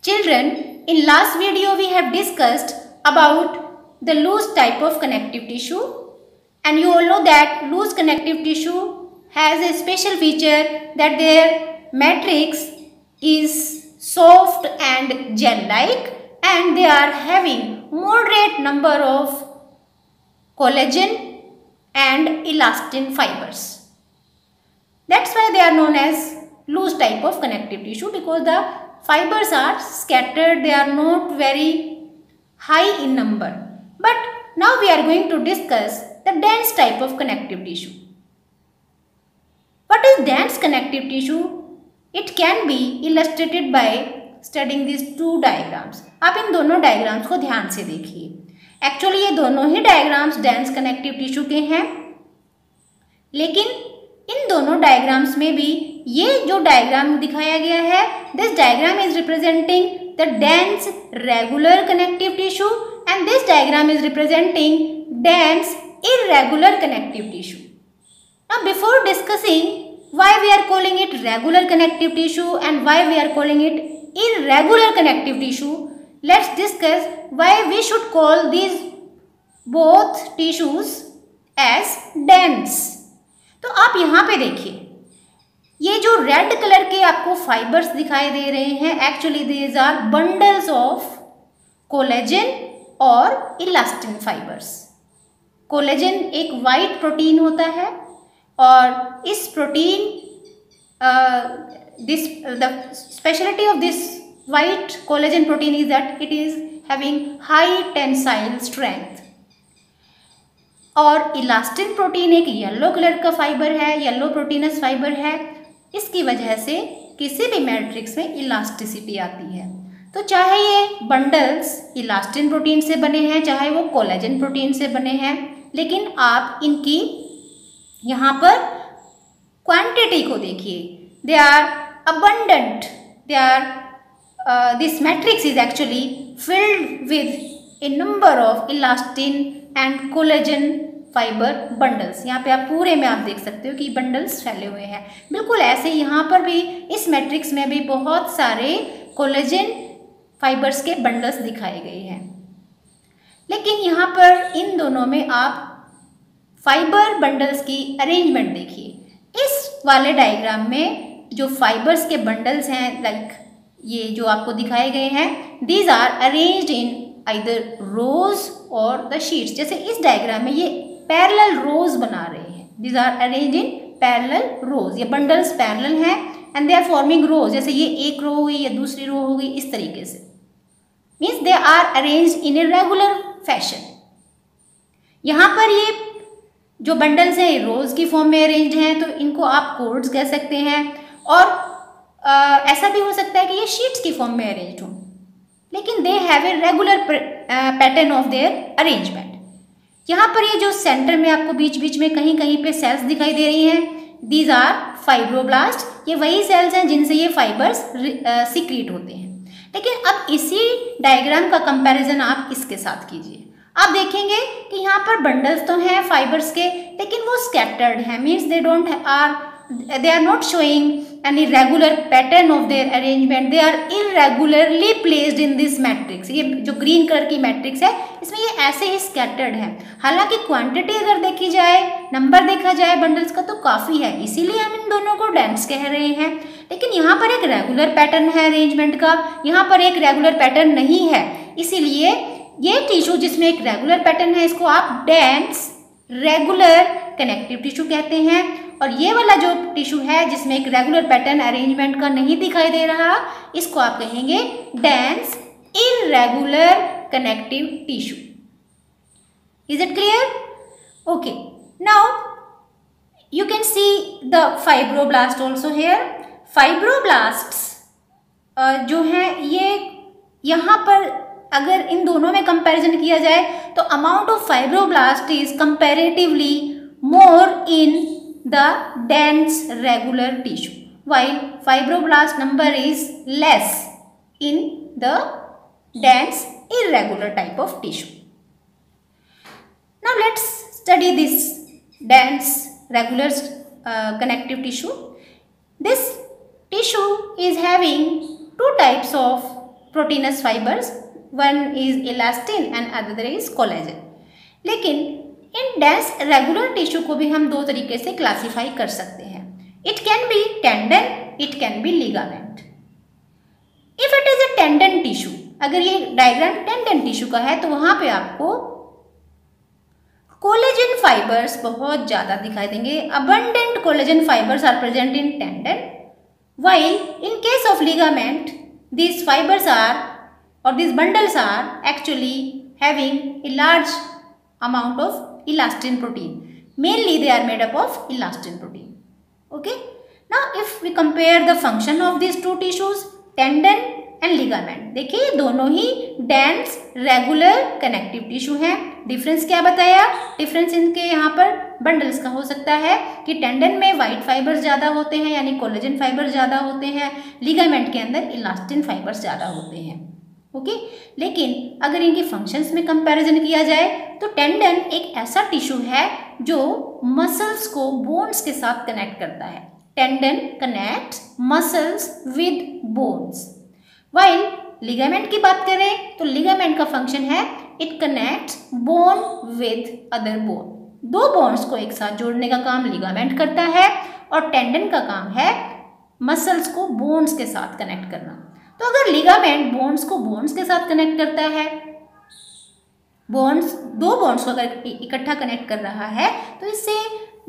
Children, in last video we have discussed about the loose type of connective tissue, and you all know that loose connective tissue has a special feature that their matrix is soft and gel-like, and they are having moderate number of collagen and elastin fibers. That's why they are known as loose type of connective tissue, because the fibers are scattered, they are not very high in number. But now we are going to discuss the dense type of connective tissue. What is dense connective tissue? It can be illustrated by studying these two diagrams. आप इन दोनों diagrams को ध्यान से देखिए। Actually ये दोनों ही diagrams dense connective tissue के हैं, लेकिन इन दोनों diagrams में भी ये जो डायग्राम दिखाया गया है, this diagram is representing the dense regular connective tissue and this diagram is representing dense irregular connective tissue. Now before discussing why we are calling it regular connective tissue and why we are calling it irregular connective tissue, let's discuss why we should call these both tissues as dense. तो आप यहाँ पे देखिए, ये जो red colour के आपको fibres दिखाई दे रहे हैं, actually these are bundles of collagen और इलास्टिन फाइबर्स. कोलेजन एक वाइट प्रोटीन होता है और इस protein the speciality of this white collagen protein is that it is having high tensile strength. और इलास्टिन प्रोटीन एक येलो कलर का fibre है, येलो प्रोटीनस फाइबर है. इसकी वजह से किसी भी मैट्रिक्स में इलास्टिसिटी आती है. तो चाहे ये बंडल्स इलास्टिन प्रोटीन से बने हैं, चाहे वो कोलेजन प्रोटीन से बने हैं, लेकिन आप इनकी यहाँ पर क्वांटिटी को देखिए. They are abundant, they are this matrix is actually filled with a number of elastin and collagen fibre bundles. यहाँ पे आप पूरे में आप देख सकते हो कि बंडल्स फैले हुए हैं. बिल्कुल ऐसे यहाँ पर भी इस मैट्रिक्स में भी बहुत सारे कोलेजन फाइबर्स के बंडल्स दिखाए गए हैं. लेकिन यहाँ पर इन दोनों में आप फाइबर बंडल्स की अरेंजमेंट देखिए. इस वाले डायग्राम में जो फाइबर्स के बंडल्स हैं, लाइक ये जो आपको दिखाए गए हैं, these are arranged in either rows or the sheets. जैसे इस डायग्राम में ये पैरेलल रोज बना रहे हैं. These are arranged in parallel rows. ये बंडल्स पैरेलल हैं and they are forming rows. जैसे ये एक रो हो गई या दूसरी रो हो गई, इस तरीके से. Means they are arranged in a regular fashion. यहाँ पर ये जो बंडल्स हैं ये रोज की फॉर्म में अरेंज्ड हैं, तो इनको आप कोर्ड्स कह सकते हैं. और ऐसा भी हो सकता है कि ये शीट्स की फॉर्म में अरेंज्ड हो, लेकिन they have a regular pattern of their arrangement. यहाँ पर ये जो सेंटर में आपको बीच बीच में कहीं कहीं पे सेल्स दिखाई दे रही हैं, दीज आर फाइब्रोब्लास्ट. ये वही सेल्स हैं जिनसे ये फाइबर्स सीक्रेट होते हैं. लेकिन अब इसी डायग्राम का कंपैरिजन आप इसके साथ कीजिए. आप देखेंगे कि यहाँ पर बंडल्स तो हैं फाइबर्स के, लेकिन वो स्कैटर्ड हैं. Means they are not showing any regular pattern of their arrangement. They are irregularly placed in this matrix. ये जो ग्रीन कलर की मैट्रिक्स है, इसमें ये ऐसे ही स्कैटर्ड है. हालांकि क्वांटिटी अगर देखी जाए, नंबर देखा जाए बंडल्स का, तो काफ़ी है, इसीलिए हम इन दोनों को डेंस कह रहे हैं. लेकिन यहाँ पर एक रेगुलर पैटर्न है अरेंजमेंट का, यहाँ पर एक रेगुलर पैटर्न नहीं है. इसीलिए ये टिश्यू जिसमें एक रेगुलर पैटर्न है, इसको आप डेंस रेगुलर कनेक्टिव टिश्यू कहते हैं. और ये वाला जो टिश्यू है जिसमें एक रेगुलर पैटर्न अरेंजमेंट का नहीं दिखाई दे रहा, इसको आप कहेंगे dense irregular connective tissue. Is it clear? Okay, now you can see the fibroblast also here. Fibroblasts जो हैं ये यहाँ पर अगर इन दोनों में कंपैरिजन किया जाए तो amount of fibroblast is comparatively more in the dense regular tissue, while fibroblast number is less in the dense irregular type of tissue. Now let's study this dense regular connective tissue. This tissue is having two types of proteins fibres, one is elastin and other is collagen. लेकिन in dense regular tissue को भी हम दो तरीके से classify कर सकते हैं। It can B tendon, it can B ligament. If it is a tendon tissue, अगर ये डायग्राम टेंडन टिश्यू का है तो वहां पे आपको कोलेजन फाइबर्स बहुत ज्यादा दिखाई देंगे। Abundant collagen fibres are present in tendon, while in case of ligament these fibers are or these bundles are actually having a large amount of elastin protein. Mainly they are made up of elastin protein. Okay, now if we compare the function of these two tissues, tendon and ligament, देखिए ये दोनों ही dense regular connective tissue हैं। Difference क्या बताया? Difference इनके यहाँ पर bundles का हो सकता है कि टेंडन में वाइट फाइबर्स ज़्यादा होते हैं यानी कोलेजन फाइबर ज़्यादा होते हैं, लिगामेंट के अंदर इलास्टिन फाइबर्स ज़्यादा होते हैं। ओके, लेकिन अगर इनकी फंक्शंस में कंपैरिजन किया जाए तो टेंडन एक ऐसा टिश्यू है जो मसल्स को बोन्स के साथ कनेक्ट करता है। Tendon connect muscles with bones, while ligament की बात करें तो लिगामेंट का फंक्शन है it connects bone with other bone. दो बोन्स को एक साथ जोड़ने का काम लिगामेंट करता है और टेंडन का काम है मसल्स को बोन्स के साथ कनेक्ट करना। तो अगर लिगामेंट बोन्स को बोन्स के साथ कनेक्ट करता है, दो बोन्स को अगर इकट्ठा कनेक्ट कर रहा है तो इससे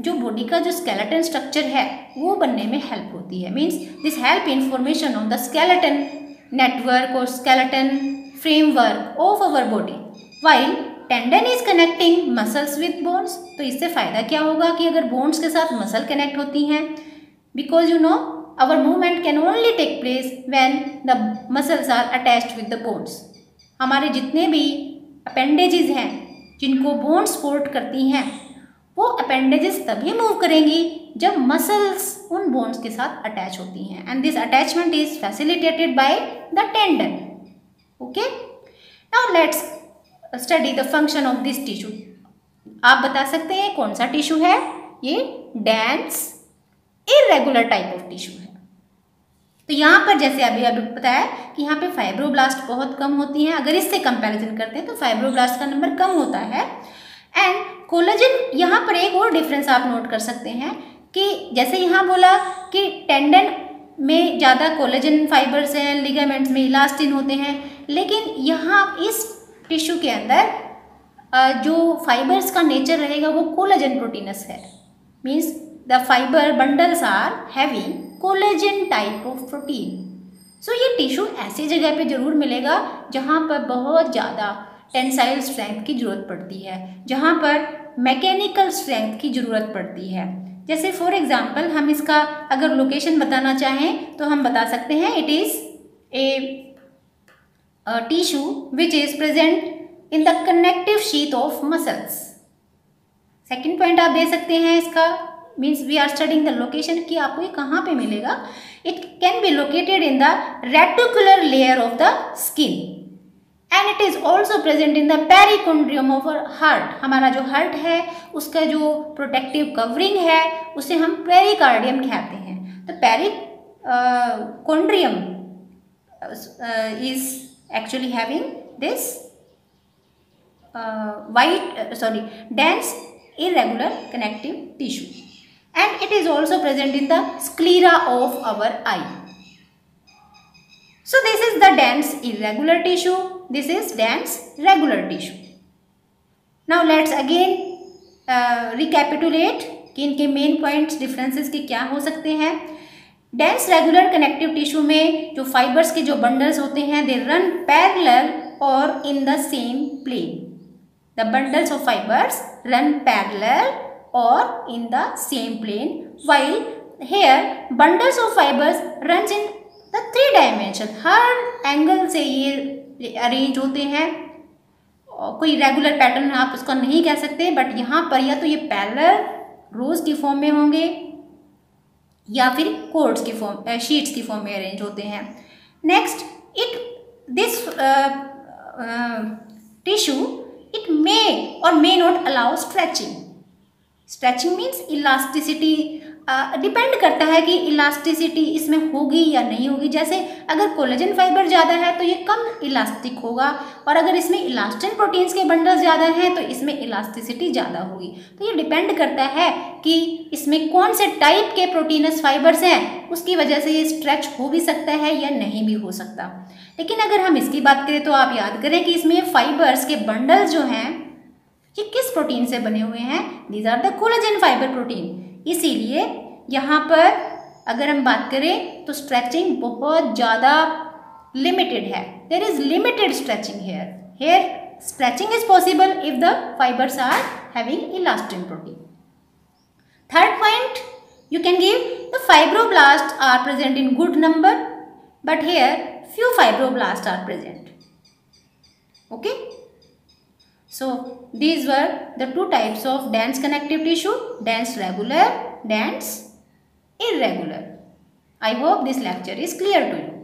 जो बॉडी का जो स्केलेटन स्ट्रक्चर है वो बनने में हेल्प होती है। Means this help in formation of the skeleton network और skeleton framework of our body, while tendon is connecting muscles with bones. तो इससे फायदा क्या होगा कि अगर बोन्स के साथ मसल कनेक्ट होती हैं, because you know our movement can only take place when the muscles are attached with the bones. हमारे जितने भी अपेंडेजेस हैं जिनको बोन सपोर्ट करती हैं वो अपेंडेजेस तभी मूव करेंगी जब मसल्स उन बोन्स के साथ अटैच होती हैं, and this attachment is facilitated by the tendon. Okay, now let's study the function of this tissue. आप बता सकते हैं कौन सा टिश्यू है? ये dense irregular type of tissue है। तो यहाँ पर जैसे अभी बताया कि यहाँ पे फाइब्रोब्लास्ट बहुत कम होती हैं। अगर इससे कंपैरिजन करते हैं तो फाइब्रोब्लास्ट का नंबर कम होता है। एंड कोलेजन, यहाँ पर एक और डिफरेंस आप नोट कर सकते हैं कि जैसे यहाँ बोला कि टेंडन में ज़्यादा कोलेजन फाइबर्स हैं, लिगामेंट्स में इलास्टिन होते हैं, लेकिन यहाँ इस टिश्यू के अंदर जो फाइबर्स का नेचर रहेगा वो कोलेजन प्रोटीनस है। Means the fibre bundles are having collagen type of protein. So ये टिश्यू ऐसी जगह पे जरूर मिलेगा जहाँ पर बहुत ज़्यादा टेंसाइल स्ट्रेंथ की ज़रूरत पड़ती है, जहाँ पर मैकेनिकल स्ट्रेंथ की ज़रूरत पड़ती है। जैसे फॉर एग्जांपल हम इसका अगर लोकेशन बताना चाहें तो हम बता सकते हैं it is a tissue which is present in the connective sheath of muscles. Second point आप दे सकते हैं इसका, means we are studying the location कि आपको ये कहाँ पे मिलेगा। It can be located in the reticular layer of the skin and it is also present in the perichondrium of heart. हमारा जो हार्ट है उसका जो प्रोटेक्टिव कवरिंग है उसे हम पेरिकार्डियम कहते हैं। तो perichondrium is actually having this dense irregular connective tissue, and it is also present in the sclera of our eye. So this is the dense irregular tissue, this is dense regular tissue. Now let's again recapitulate कि इनके main points differences के क्या हो सकते हैं। Dense regular connective tissue में जो fibres के जो बंडल्स होते हैं दे रन पैरेलल और in the same plane. The bundles of fibers run parallel or in the same plane, while here bundles of fibers runs in the 3 dimension. Her angle से ये arrange होते हैं। कोई रेगुलर पैटर्न आप उसका नहीं कह सकते, बट यहाँ पर या तो ये पैरेलल रोज की फॉर्म में होंगे या फिर कोड्स की फॉर्म, शीट्स की फॉर्म में अरेंज होते हैं। Next, this tissue it may or may not allow stretching. Stretching means elasticity depend करता है कि इलास्टिसिटी इसमें होगी या नहीं होगी। जैसे अगर कोलेजन फाइबर ज़्यादा है तो ये कम इलास्टिक होगा, और अगर इसमें इलास्टिन प्रोटीन्स के बंडल्स ज़्यादा हैं तो इसमें इलास्टिसिटी ज़्यादा होगी। तो ये डिपेंड करता है कि इसमें कौन से टाइप के प्रोटीनस फाइबर्स हैं, उसकी वजह से ये स्ट्रेच हो भी सकता है या नहीं भी हो सकता। लेकिन अगर हम इसकी बात करें तो आप याद करें कि इसमें फाइबर्स के बंडल्स जो हैं ये किस प्रोटीन से बने हुए हैं, these are the collagen fibre protein. इसीलिए यहाँ पर अगर हम बात करें तो स्ट्रेचिंग बहुत ज़्यादा लिमिटेड है, there is limited stretching here stretching is possible if the fibres are having elastin protein. Third point you can give the fibroblasts are present in good number, but here few fibroblasts are present. Okay, so these were the two types of dense connective tissue, dense regular, dense irregular. I hope this lecture is clear to you.